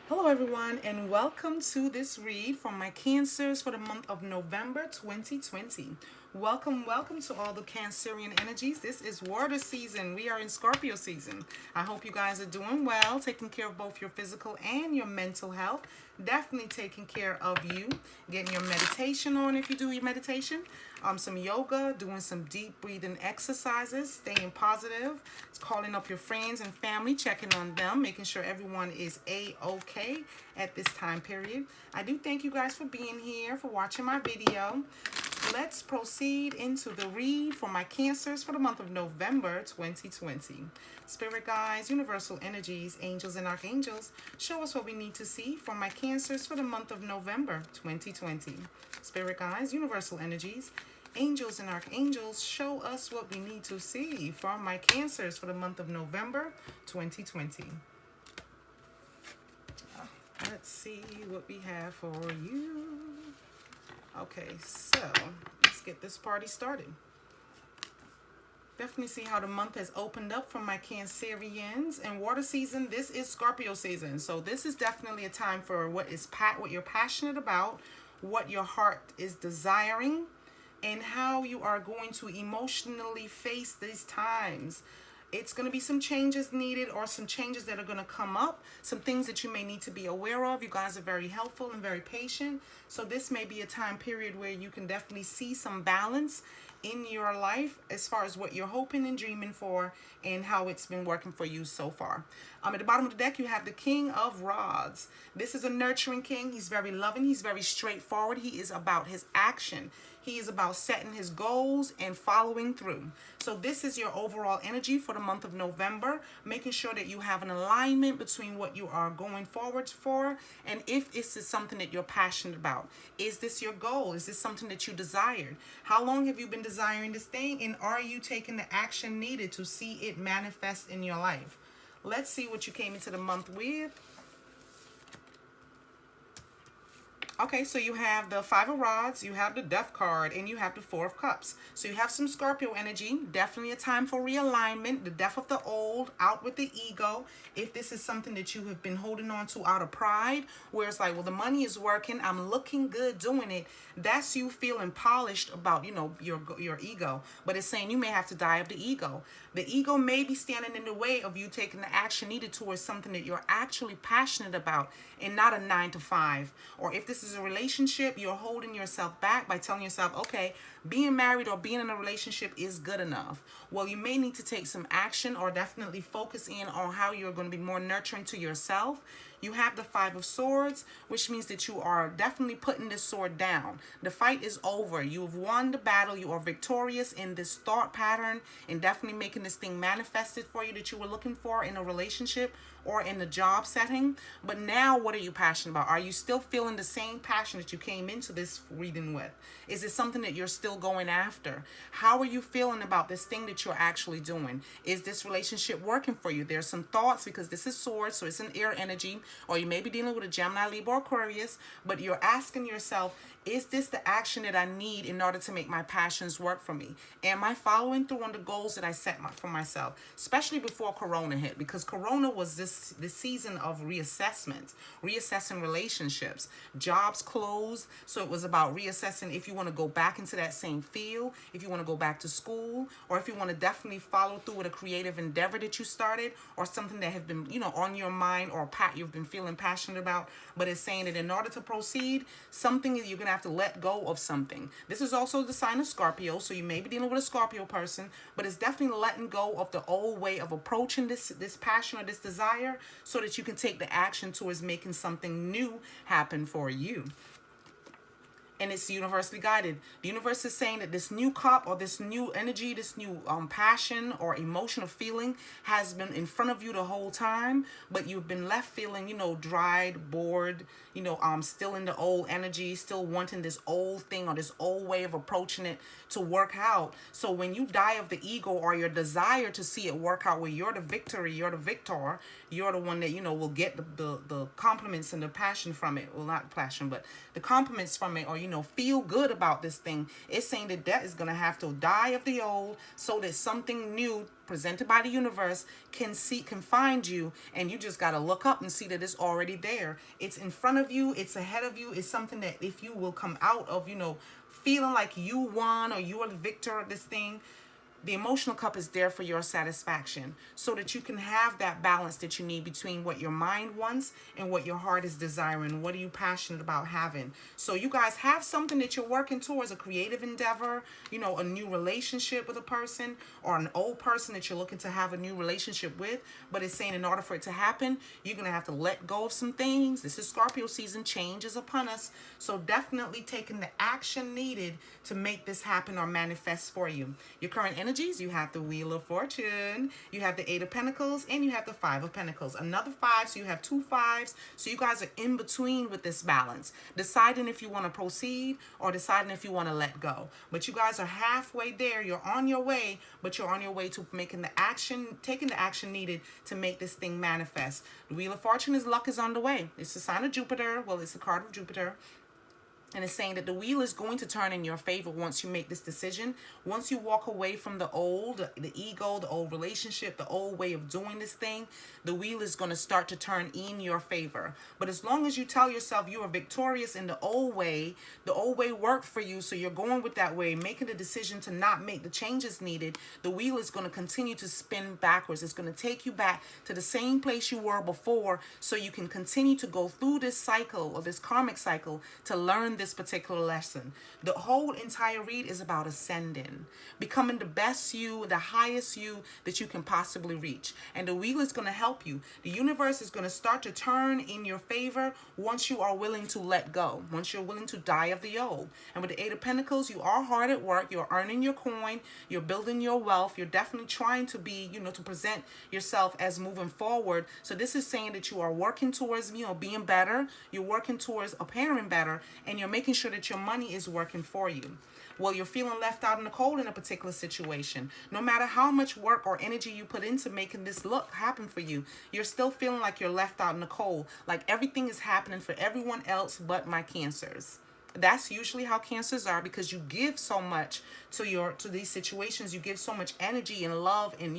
Hello everyone and welcome to this read from my Cancers for the month of November 2020. Welcome to all the Cancerian energies. This is water season. We are in Scorpio season. I hope you guys are doing well, taking care of both your physical and your mental health. Definitely taking care of you, getting your meditation on if you do your meditation, some yoga, doing some deep breathing exercises, staying positive, calling up your friends and family, checking on them, making sure everyone is a-okay at this time period. I do thank you guys for being here, for watching my video. Let's proceed into the read for my Cancers for the month of November 2020. Spirit guides, universal energies, angels and archangels, show us what we need to see for my Cancers for the month of November 2020. Spirit guides, universal energies, angels and archangels, show us what we need to see for my Cancers for the month of November 2020. Let's see what we have for you. Okay, so let's get this party started. Definitely see how the month has opened up for my Cancerians. And water season, this is Scorpio season. So this is definitely a time for what you're passionate about, what your heart is desiring, and how you are going to emotionally face these times. It's going to be some changes needed, or some changes that are going to come up, some things that you may need to be aware of. You guys are very helpful and very patient. So this may be a time period where you can definitely see some balance in your life as far as what you're hoping and dreaming for and how it's been working for you so far. At the bottom of the deck, you have the King of Rods. This is a nurturing king. He's very loving. He's very straightforward. He is about his action. He is about setting his goals and following through. So this is your overall energy for the month of November, making sure that you have an alignment between what you are going forward for and if this is something that you're passionate about. Is this your goal? Is this something that you desired? How long have you been desiring this thing, and are you taking the action needed to see it manifest in your life? Let's see what you came into the month with. Okay, so you have the Five of Rods, you have the Death card, and you have the Four of Cups. So you have some Scorpio energy, definitely a time for realignment, the death of the old, out with the ego. If this is something that you have been holding on to out of pride, where it's like, well, the money is working, I'm looking good doing it, that's you feeling polished about, your ego. But it's saying you may have to die of the ego. The ego may be standing in the way of you taking the action needed towards something that you're actually passionate about and not a 9 to 5. Or if this is a relationship, you're holding yourself back by telling yourself, okay, being married or being in a relationship is good enough. Well, you may need to take some action or definitely focus in on how you're going to be more nurturing to yourself. You have the Five of Swords, which means that you are definitely putting this sword down. The fight is over. You've won the battle. You are victorious in this thought pattern and definitely making this thing manifested for you that you were looking for in a relationship or in a job setting. But now what are you passionate about? Are you still feeling the same passion that you came into this reading with? Is it something that you're still going after? How are you feeling about this thing that you're actually doing? Is this relationship working for you? There's some thoughts, because this is swords, so it's an air energy, or you may be dealing with a Gemini, Libra, Aquarius, but you're asking yourself, is this the action that I need in order to make my passions work for me? Am I following through on the goals that I set for myself? Especially before Corona hit, because Corona was this season of reassessment, reassessing relationships. Jobs closed, so it was about reassessing if you want to go back into that same field, if you want to go back to school, or if you want to definitely follow through with a creative endeavor that you started, or something that has been, on your mind, or you've been feeling passionate about. But it's saying that in order to proceed, something you're gonna have to let go of something. This is also the sign of Scorpio, so you may be dealing with a Scorpio person, but it's definitely letting go of the old way of approaching this passion or this desire, so that you can take the action towards making something new happen for you. And it's universally guided. The universe is saying that this new cup, or this new energy, this new passion or emotional feeling has been in front of you the whole time, but you've been left feeling, dried, bored, still in the old energy, still wanting this old thing or this old way of approaching it to work out. So when you die of the ego or your desire to see it work out, where you're the victory, you're the victor, you're the one that, will get the compliments and the passion from it. Well, not passion, but the compliments from it, or, feel good about this thing. It's saying that death is going to have to die of the old so that something new presented by the universe can find you, and you just got to look up and see that it's already there. It's in front of you. It's ahead of you. It's something that if you will come out of, feeling like you won or you are the victor of this thing, the emotional cup is there for your satisfaction so that you can have that balance that you need between what your mind wants and what your heart is desiring. What are you passionate about having? So you guys have something that you're working towards, a creative endeavor, a new relationship with a person or an old person that you're looking to have a new relationship with. But it's saying in order for it to happen, you're going to have to let go of some things. This is Scorpio season. Change is upon us. So definitely taking the action needed to make this happen or manifest for you. Your current energies, you have the Wheel of Fortune, you have the Eight of Pentacles, and you have the Five of Pentacles. Another five, so you have two fives. So you guys are in between with this balance, deciding if you want to proceed or deciding if you want to let go. But you guys are halfway there. You're on your way, but you're on your way to taking the action needed to make this thing manifest. The Wheel of Fortune is luck is on the way. It's a sign of Jupiter. Well, it's a card of Jupiter. And it's saying that the wheel is going to turn in your favor once you make this decision. Once you walk away from the old, the ego, the old relationship, the old way of doing this thing, the wheel is going to start to turn in your favor. But as long as you tell yourself you are victorious in the old way worked for you, so you're going with that way, making the decision to not make the changes needed, the wheel is going to continue to spin backwards. It's going to take you back to the same place you were before, so you can continue to go through this cycle or this karmic cycle to learn this particular lesson. The whole entire read is about ascending, becoming the best you, the highest you that you can possibly reach. And the wheel is going to help you. The universe is going to start to turn in your favor once you are willing to let go, once you're willing to die of the old. And with the Eight of Pentacles, you are hard at work. You're earning your coin. You're building your wealth. You're definitely trying to be, to present yourself as moving forward. So this is saying that you are working towards, being better. You're working towards appearing better, and you're making sure that your money is working for you. Well, you're feeling left out in the cold in a particular situation. No matter how much work or energy you put into making this look happen for you, you're still feeling like you're left out in the cold, like everything is happening for everyone else but my Cancers. That's usually how Cancers are, because you give so much to these situations. You give so much energy and love and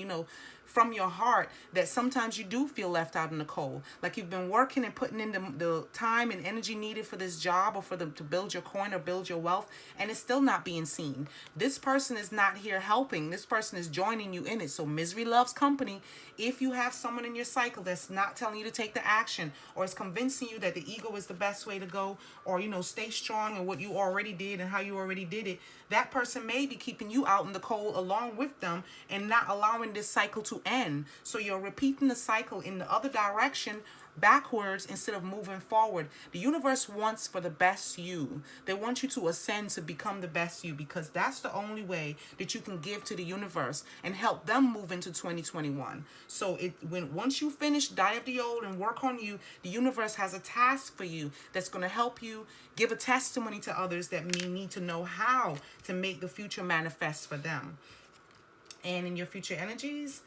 from your heart, that sometimes you do feel left out in the cold. Like you've been working and putting in the time and energy needed for this job or to build your coin or build your wealth, and it's still not being seen. This person is not here helping. This person is joining you in it. So misery loves company. If you have someone in your cycle that's not telling you to take the action, or is convincing you that the ego is the best way to go, or stay strong in what you already did and how you already did it, that person may be keeping you out in the cold along with them and not allowing this cycle to end. So you're repeating the cycle in the other direction, backwards, instead of moving forward. The universe wants for the best you. They want you to ascend to become the best you, because that's the only way that you can give to the universe and help them move into 2021. So once you finish die of the old and work on you, the universe has a task for you that's going to help you give a testimony to others that may need to know how to make the future manifest for them. And in your future energies,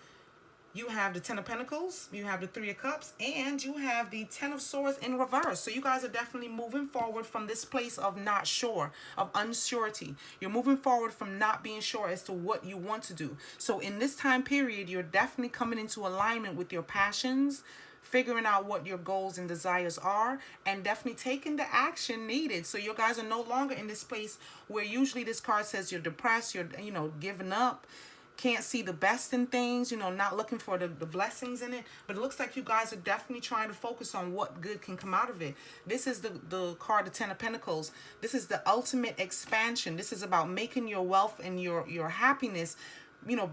you have the Ten of Pentacles, you have the Three of Cups, and you have the Ten of Swords in reverse. So you guys are definitely moving forward from this place of not sure, of unsurety. You're moving forward from not being sure as to what you want to do. So in this time period, you're definitely coming into alignment with your passions, figuring out what your goals and desires are, and definitely taking the action needed. So you guys are no longer in this place where usually this card says you're depressed, you're, giving up, can't see the best in things, not looking for the blessings in it. But it looks like you guys are definitely trying to focus on what good can come out of it. This is the card, the Ten of Pentacles. This is the ultimate expansion. This is about making your wealth and your happiness,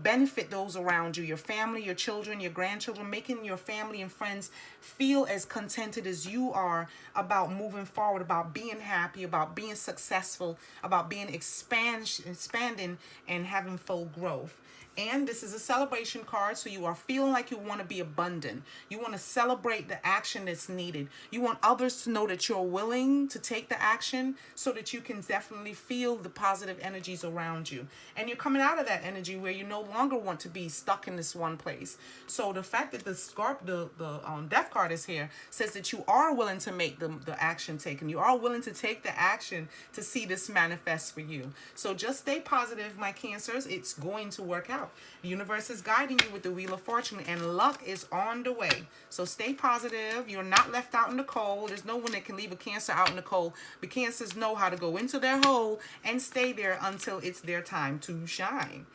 benefit those around you, your family, your children, your grandchildren, making your family and friends feel as contented as you are about moving forward, about being happy, about being successful, about being expanding and having full growth. And this is a celebration card, so you are feeling like you want to be abundant. You want to celebrate the action that's needed. You want others to know that you're willing to take the action so that you can definitely feel the positive energies around you. And you're coming out of that energy where you no longer want to be stuck in this one place. So the fact that the death card is here says that you are willing to make the action taken. You are willing to take the action to see this manifest for you. So just stay positive, my Cancers. It's going to work out. The universe is guiding you with the Wheel of Fortune, and luck is on the way. So stay positive. You're not left out in the cold. There's no one that can leave a Cancer out in the cold. The Cancers know how to go into their hole and stay there until it's their time to shine.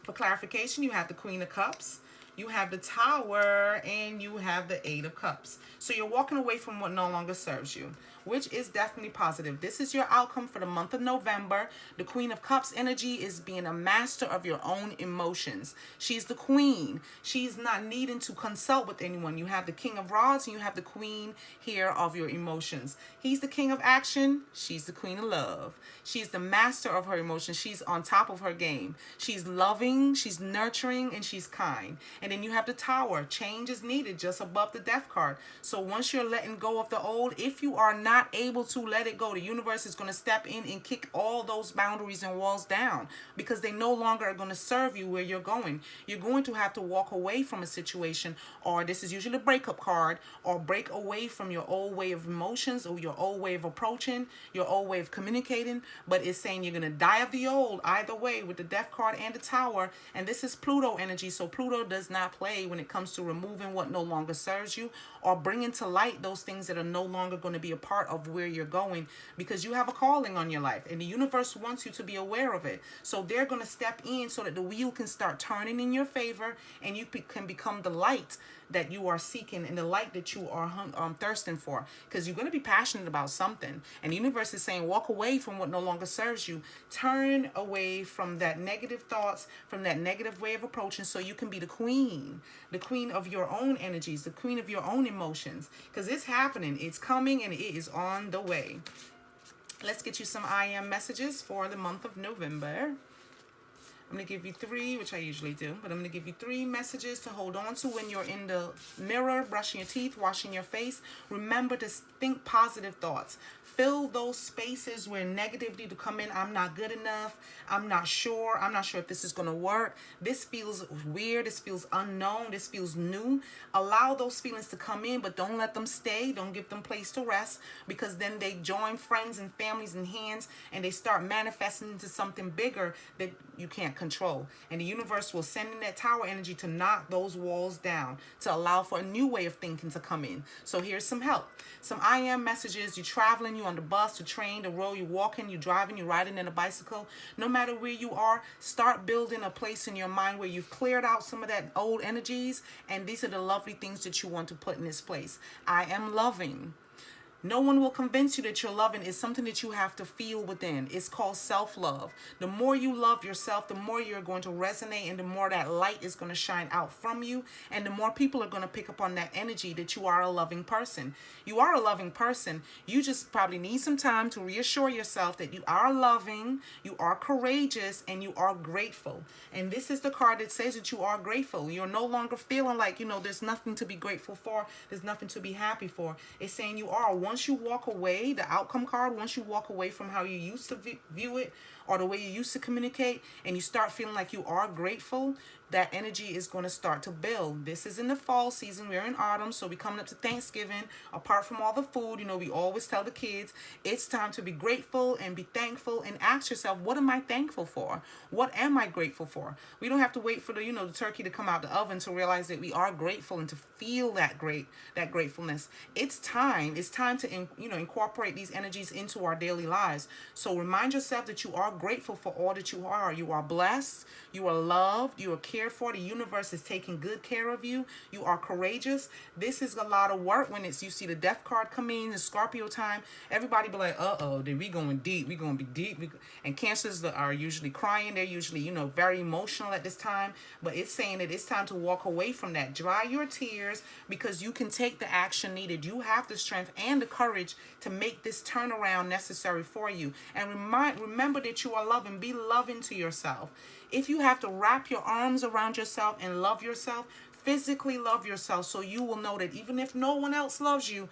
For clarification, you have the Queen of Cups, you have the Tower, and you have the Eight of Cups. So you're walking away from what no longer serves you, which is definitely positive. This is your outcome for the month of November. The Queen of Cups energy is being a master of your own emotions. She's the queen. She's not needing to consult with anyone. You have the King of Rods and you have the Queen here of your emotions. He's the King of Action. She's the Queen of Love. She's the master of her emotions. She's on top of her game. She's loving, she's nurturing, and she's kind. And then you have the Tower. Change is needed just above the Death card. So once you're letting go of the old, if you are not able to let it go, the universe is going to step in and kick all those boundaries and walls down because they no longer are going to serve you where you're going. You're going to have to walk away from a situation, or this is usually a breakup card, or break away from your old way of emotions or your old way of approaching, your old way of communicating. But it's saying you're going to die of the old either way with the Death card and the Tower. And this is Pluto energy. So Pluto does not play when it comes to removing what no longer serves you or bringing to light those things that are no longer going to be a part of where you're going, because you have a calling on your life and the universe wants you to be aware of it. So they're going to step in so that the wheel can start turning in your favor and you can become the light that you are seeking and the light that you are thirsting for, because you're going to be passionate about something, and the universe is saying walk away from what no longer serves you. Turn away from that negative thoughts, from that negative way of approaching, so you can be the queen of your own energies, the queen of your own emotions, because it's happening, it's coming, and it is on the way. Let's get you some I am messages for the month of November. I'm going to give you 3, which I usually do, but I'm going to give you 3 messages to hold on to when you're in the mirror, brushing your teeth, washing your face. Remember to think positive thoughts. Fill those spaces where negativity to come in. I'm not good enough. I'm not sure if this is going to work. This feels weird. This feels unknown. This feels new. Allow those feelings to come in, but don't let them stay. Don't give them place to rest, because then they join friends and families and hands, and they start manifesting into something bigger that you can't control. And the universe will send in that Tower energy to knock those walls down, to allow for a new way of thinking to come in. So here's some help. Some I am messages. You're traveling, you're on the bus, the train, the road, you're walking, you're driving, you're riding in a bicycle. No matter where you are, start building a place in your mind where you've cleared out some of that old energies, and these are the lovely things that you want to put in this place. I am loving. No one will convince you that you're loving. It's something that you have to feel within. It's called self-love. The more you love yourself, the more you're going to resonate, and the more that light is going to shine out from you, and the more people are going to pick up on that energy that you are a loving person. You are a loving person. You just probably need some time to reassure yourself that you are loving, you are courageous, and you are grateful. And this is the card that says that you are grateful. You're no longer feeling like, there's nothing to be grateful for. There's nothing to be happy for. It's saying you are. Once you walk away, the outcome card, once you walk away from how you used to view it or the way you used to communicate, and you start feeling like you are grateful, that energy is going to start to build. This is in the fall season. We're in autumn, so we're coming up to Thanksgiving. Apart from all the food, we always tell the kids, it's time to be grateful and be thankful, and ask yourself, what am I thankful for? What am I grateful for? We don't have to wait for the turkey to come out the oven to realize that we are grateful and to feel that gratefulness. It's time to incorporate these energies into our daily lives. So remind yourself that you are grateful for all that you are. You are blessed, you are loved, you are cared for. The universe is taking good care of you. You are courageous. This is a lot of work when you see the Death card come in, the Scorpio time. Everybody be like, we going deep. We going to be deep. And Cancers are usually crying. They're usually, very emotional at this time. But it's saying that it's time to walk away from that. Dry your tears, because you can take the action needed. You have the strength and the courage to make this turnaround necessary for you. And remember that you are loving. Be loving to yourself. If you have to wrap your arms around yourself and love yourself, physically love yourself, so you will know that even if no one else loves you,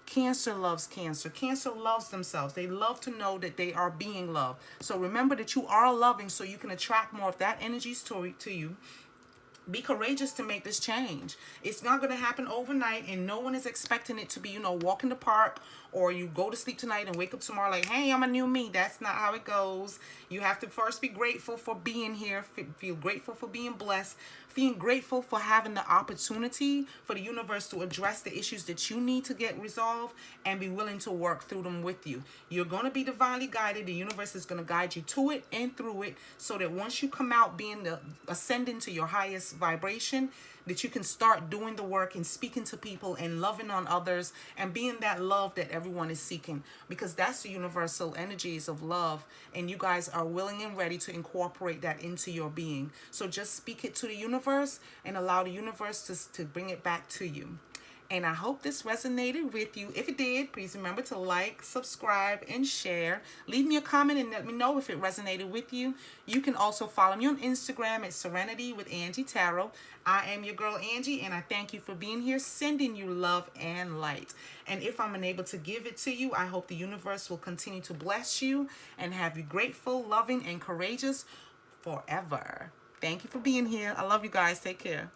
Cancer loves Cancer. Cancer loves themselves. They love to know that they are being loved. So remember that you are loving, so you can attract more of that energy to you. Be courageous to make this change. It's not going to happen overnight, and no one is expecting it to be, walk in the park, or you go to sleep tonight and wake up tomorrow like, hey, I'm a new me. That's not how it goes. You have to first be grateful for being here, feel grateful for being blessed, feeling grateful for having the opportunity for the universe to address the issues that you need to get resolved, and be willing to work through them with you. You're going to be divinely guided. The universe is going to guide you to it and through it, so that once you come out being ascending to your highest vibration, that you can start doing the work and speaking to people and loving on others and being that love that everyone is seeking, because that's the universal energies of love, and you guys are willing and ready to incorporate that into your being. So just speak it to the universe and allow the universe to bring it back to you. And I hope this resonated with you. If it did, please remember to like, subscribe, and share. Leave me a comment and let me know if it resonated with you. You can also follow me on Instagram at SerenityWithAngieTarot. I am your girl Angie, and I thank you for being here, sending you love and light. And if I'm unable to give it to you, I hope the universe will continue to bless you and have you grateful, loving, and courageous forever. Thank you for being here. I love you guys. Take care.